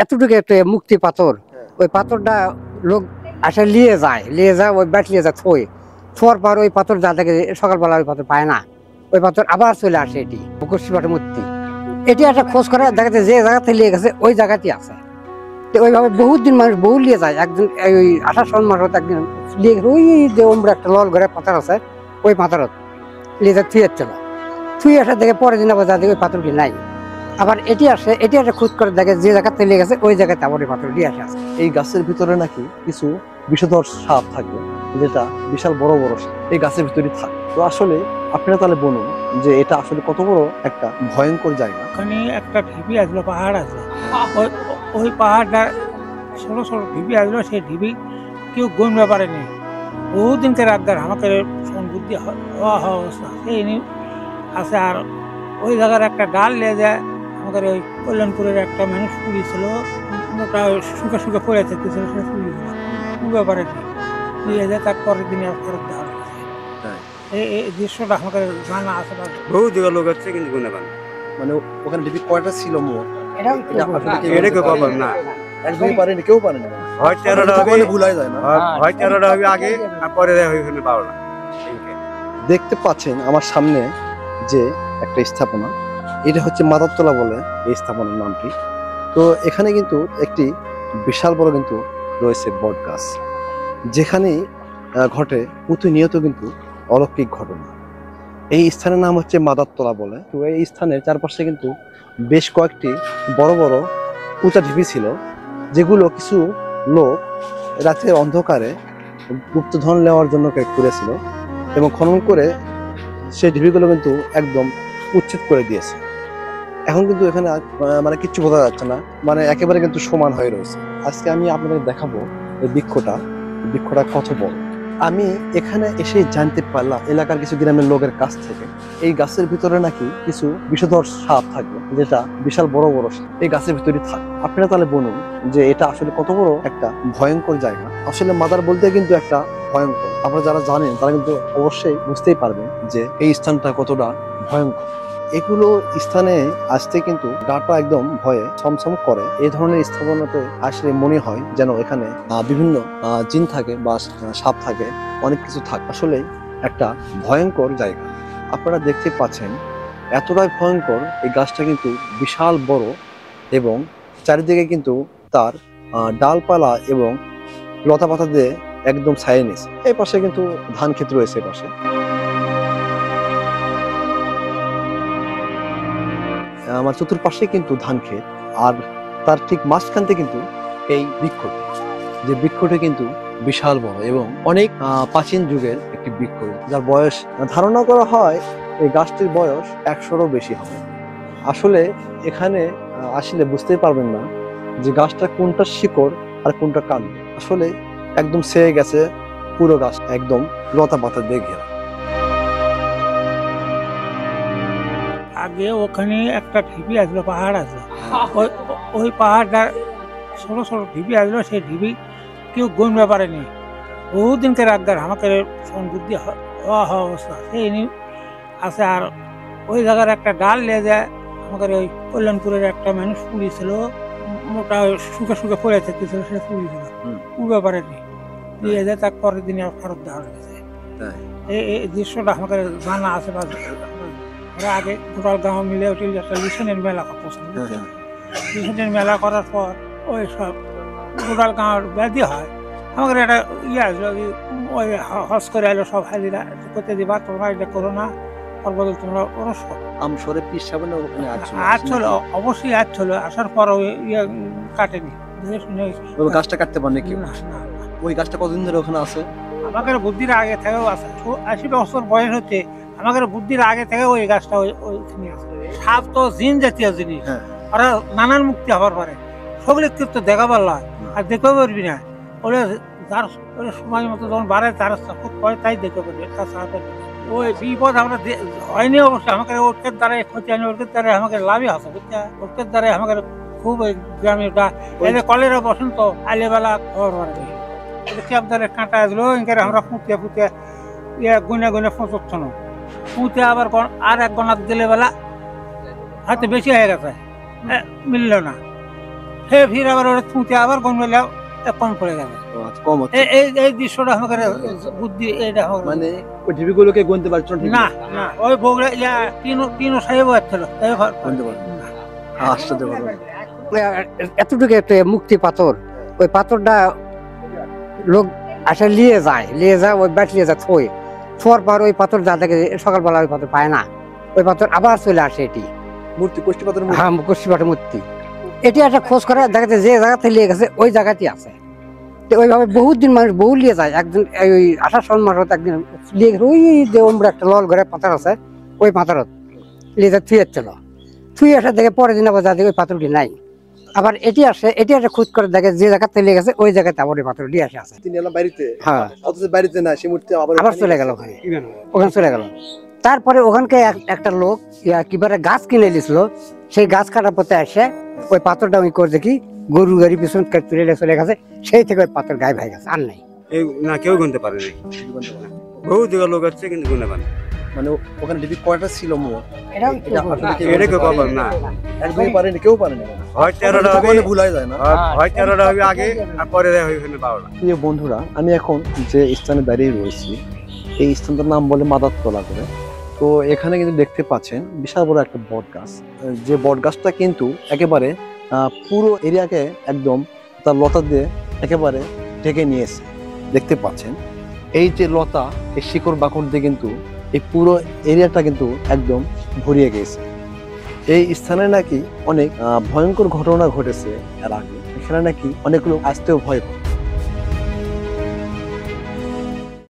এতটুকু একটা মুক্তি পাথর, ওই পাথরটা লোক আসে নিয়ে যায় ওই ব্যাট নিয়ে যায় থোয়ার পর ওই পাথর যা দেখে সকালবেলা ওই পাথর পায় না, ওই পাথর আবার চলে আসে। এটি মুখশ্রীপাঠের মূর্তি, এটি একটা খোঁজ করে দেখাতে যে জায়গাতে নিয়ে গেছে ওই জায়গাতেই আছে। তো ওইভাবে বহুত দিন মানুষ বহু নিয়ে যায়। একদিন ওই 28 মাস হতে একদিন নিয়ে ওই যে ওমরা একটা লল ঘরে পাথর আছে, ওই পাথরত নিয়ে যায় থুয়ে আসে দেখে পরের দিন আবার যা দেখে ওই পাথরটি নাই। আবার এটি আসে, এটি একটা খোঁজ করে দেখে যে জায়গাতে নিয়ে গেছে ওই জায়গাতে আবার ওই পাথরটি আসে। এই গাছের ভিতরে নাকি কিছু বিষধর সাপ থাকে, যেটা বিশাল বড় বড় সাপ এই গাছের ভিতরে থাকে। তো আসলে আপনারা তাহলে বলুন যে এটা আসলে কত বড় একটা ভয়ঙ্কর জায়গা। ওখানে একটা ঢিবি আসলো, পাহাড় আসলো, ওই পাহাড়টা ছোট ছোট ঢিবি আসলো, সেই ঢিবি কেউ গণতে পারেনি। বহুদিনকে রাখদার আমাকে বুদ্ধি হওয়া অবস্থা সেই আছে। আর ওই জায়গার একটা ডাল নিয়ে যায় আমাদের ওই কল্যাণপুরের একটা মানুষ পুড়িয়েছিল, ওটা শুকে শুকে পড়ে থাকতেছিল, সে পুড়িয়েছিল, পুড়ে পারেনি, নিয়ে যায় তার পরের দিনে ফেরত দেওয়া হয়েছে। এই দৃশ্যটা আমাকে জানা আছে, বহু জায়গার লোক আছে কিন্তু গুনে পান। মানে ওখানে ঢিবি কয়টা ছিল মোট? এটা কেউ পাবেন না, একদম পারেনি, কেউ পারেনি। হয় 13টা হবে, ভুলাই যায় না, হয় 13টা হবে আগে, তারপরে ওইখানে 12টা। দেখতে পাচ্ছেন আমার সামনে যে একটা স্থাপনা, এটা হচ্ছে মাদারতলা বলে এই স্থাপনার নামটি। তো এখানে কিন্তু একটি বিশাল বড় কিন্তু রয়েছে বট গাছ, যেখানেই ঘটে প্রতিনিয়ত কিন্তু অলৌকিক ঘটনা। এই স্থানের নাম হচ্ছে মাদারতলা বলে। তো এই স্থানের চারপাশে কিন্তু বেশ কয়েকটি বড় বড় উঁচা ঢিবি ছিল, যেগুলো কিছু লোক রাতে অন্ধকারে গুপ্তধন নেওয়ার জন্য করেছিল এবং খনন করে সেই ঢিবিগুলো কিন্তু একদম উচ্ছেদ করে দিয়েছে। এখন কিন্তু এখানে মানে কিচ্ছু বোঝা যাচ্ছে না, মানে একেবারে কিন্তু সমান হয়ে রয়েছে। আজকে আমি আপনাদের দেখাবো এই বৃক্ষটা কত বড়। আমি এখানে এসে জানতে পারলাম এলাকার কিছু গ্রামের লোকের কাছ থেকে, এই গাছের ভিতরে নাকি কিছু বিষধর সাপ থাকে, যেটা বিশাল বড় বড় সাপ এই গাছের ভিতরে থাকে। আপনারা তাহলে বলুন যে এটা আসলে কত বড় একটা ভয়ঙ্কর জায়গা। আসলে মাদার বলতে কিন্তু একটা ভয়ঙ্কর, আপনারা যারা জানেন তারা কিন্তু অবশ্যই বুঝতেই পারবেন যে এই স্থানটা কতটা ভয়ঙ্কর। এগুলো স্থানে আসতে কিন্তু গাটা একদম ভয়ে ছমছম করে। এই ধরনের স্থাপনাতে আসলে মনে হয় যেন এখানে বিভিন্ন জিন থাকে বা সাপ থাকে, অনেক কিছু থাকে। আসলে একটা ভয়ঙ্কর জায়গা। আপনারা দেখতে পাচ্ছেন এতটাই ভয়ঙ্কর। এই গাছটা কিন্তু বিশাল বড় এবং চারিদিকে কিন্তু তার ডালপালা এবং লতা পাতা দিয়ে একদম ছায়ে নিয়েছে। এই পাশে কিন্তু ধান ক্ষেত রয়েছে। এই পাশে আমার চতুর্পাশে কিন্তু ধান ক্ষেত, আর তার ঠিক মাঝখানতে কিন্তু এই বৃক্ষটি, যে বৃক্ষটি কিন্তু বিশাল বড় এবং অনেক প্রাচীন যুগের একটি বৃক্ষ, যার বয়স ধারণা করা হয় এই গাছটির বয়স 100-এরও বেশি হবে। আসলে এখানে আসলে বুঝতেই পারবেন না যে গাছটা কোনটা শিকড় আর কোনটা কাণ্ড। আসলে একদম ছেয়ে গেছে পুরো গাছ, একদম লতা পাতা দিয়ে ঘেরা। আগে ওখানে একটা ঢিবি আসলো, পাহাড় আসলো, ওই পাহাড়টা ছোট ছোট ঢিবি আসলো, সেই ঢিবি কেউ গণতে পারেনি। বহুদিনকে রাখদার আমাকে বুদ্ধি হওয়া অবস্থা সেই আছে। আর ওই জায়গার একটা ডাল নিয়ে যায় আমাদের ওই কল্যাণপুরের একটা মানুষ পুড়িয়েছিল, ওটা শুকে শুকে পড়ে থাকতেছিল, সে পুড়িয়েছিল, পুড়ে পারেনি, নিয়ে যায় তার পরের দিনে ফেরত দেওয়া হয়েছে। এই দৃশ্যটা আমাকে জানা আছে। আগে গোটাল গাঁও মিলে একটা লিসনের মেলা করতেছিল। লিসনের মেলা করার পর ওই সব গোটাল গাঁওয়ের ব্যাধি হয়, আমাদের একটা ইয়ে আসলো, ওই হজ করে এলো সব হাজিরা করতে দিবা, তোমরা এটা করো না, ওর বদল তোমরা ওরস করো। আসছিল, অবশ্যই আসছিল। আসার পর ওই ইয়ে কাটেনি, গাছটা কাটতে পারেনি কেউ। ওই গাছটা কতদিন ধরে ওখানে আছে? আমাদের বুদ্ধির আগে থেকেও আছে, 80 বছর বয়স হচ্ছে, আমাদের বুদ্ধির আগে থেকে ওই গাছটা ওইখানে আছে। সাপ তো জিন জাতীয় জিনিস, ওরা নানান মুক্তি হবার পারে, সকলে তো দেখা পারলা আর দেখতেও পারবি না। ওরা যার সময় মতো যখন বাড়ে তার সাপোর্ট করে তাই দেখতে পারবি। ওই বিপদ আমরা হয়নি অবশ্যই, আমাকে ওর দ্বারা ক্ষতি হয়নি, ওর দ্বারা আমাকে লাভই আছে, বুঝতে ওর দ্বারা আমাকে খুব ওই গ্রামে কলেরা বসন্ত আলেবেলা খবর বাড়বে। আপনাদের কাঁটা আসলো আমরা পুঁতে পুঁতে গুনে গুনে পৌঁছচ্ছ না, পুঁতে আবার আর এক গণাত দিলে বেলা হয়তো বেশি হয়ে গেছে, মিলল না, ফির আবার ওরা থুঁতে আবার গন মেলে কম পড়ে গেল। আচ্ছা, কম হচ্ছে। এই দৃশ্যটা আমাকে বুদ্ধি এটা আমাকে মানে ওই ঢিবিগুলোকে গুনতে পারছো ঠিক না না ওই বগড়া ইয়া তিনো সাহেব ছিল গুনতে পারছো না। আশ্চর্য ঘটনা। এতটুকু একটা মুক্তি পাথর, ওই পাথরটা লোক আসে নিয়ে যায় ওই ব্যাট নিয়ে যায় থোয়ার পর ওই পাথর যা দেখে সকালবেলা ওই পাথর পায় না, ওই পাথর আবার চলে আসে এটি। মূর্তি কোষ্ঠী পাথরের মূর্তি। হ্যাঁ, কষ্টিপাটের মূর্তি। এটি একটা খোঁজ করে দেখা যায় যে জায়গাতে নিয়ে গেছে ওই জায়গাতেই আছে। তো ওইভাবে বহুত দিন মানুষ বহু নিয়ে যায়। একদিন ওই 28 মাসত একদিন নিয়ে গেছে ওই যে ওমরা একটা লল ঘরে পাথর আছে, ওই পাথরত নিয়ে যায় থুয়ে ছিল। থুয়ে আসে দেখে পরের দিন আবার যা দেখে ওই পাথরটি নাই। আবার এটি আসে, এটি একটা খোঁজ করে দেখে যে জায়গাতে নিয়ে গেছে ওই জায়গাতে আবার ওই পাথর দিয়ে আসে। তিনি এলাম বাড়িতে, হ্যাঁ, অথচ বাড়িতে না, সেই মূর্তি আবার আবার চলে গেল ওখানে, ওখানে চলে গেল। তারপরে ওখানকে একটা লোক কিবারে গাছ কিনে নিয়েছিল, সেই গাছ কাটার পথে এসে ওই পাথরটা আমি করে দেখি গরু গাড়ি পিছন তুলে চলে গেছে, সেই থেকে ওই পাথর গায়েব হয়ে গেছে, আর নাই। না কেউ গুনতে পারে নাই, বহু দিকে লোক আছে কিন্তু গুনে পারে না। মানে ওখানে ঢিবি কয়টা ছিল মোট? এটা কেউ পাবেন না, একদমই পারেনি, কেউ পারেনি। হয় 13টা হবে, মানে ভুল হয়ে যায় না। হয় 13টা হবে আগে আর পরে দেওয়া হবে ওখানে 12টা। প্রিয় বন্ধুরা, আমি এখন যে স্থানে দাঁড়িয়ে রয়েছি এই স্থানটার নাম বলে মাদারতলা করে। তো এখানে কিন্তু দেখতে পাচ্ছেন বিশাল বড় একটা বট গাছ, যে বট গাছটা কিন্তু একেবারে পুরো এরিয়াকে একদম তার লতা দিয়ে একেবারে ঢেকে নিয়েছে। দেখতে পাচ্ছেন এই যে লতা, এই শিকড় বাকড় দিয়ে কিন্তু এই পুরো এরিয়াটা কিন্তু একদম ভরিয়ে গেছে। এই স্থানে নাকি অনেক ভয়ঙ্কর ঘটনা ঘটেছে এর আগে। এখানে নাকি অনেক লোক আসতেও ভয় পায়।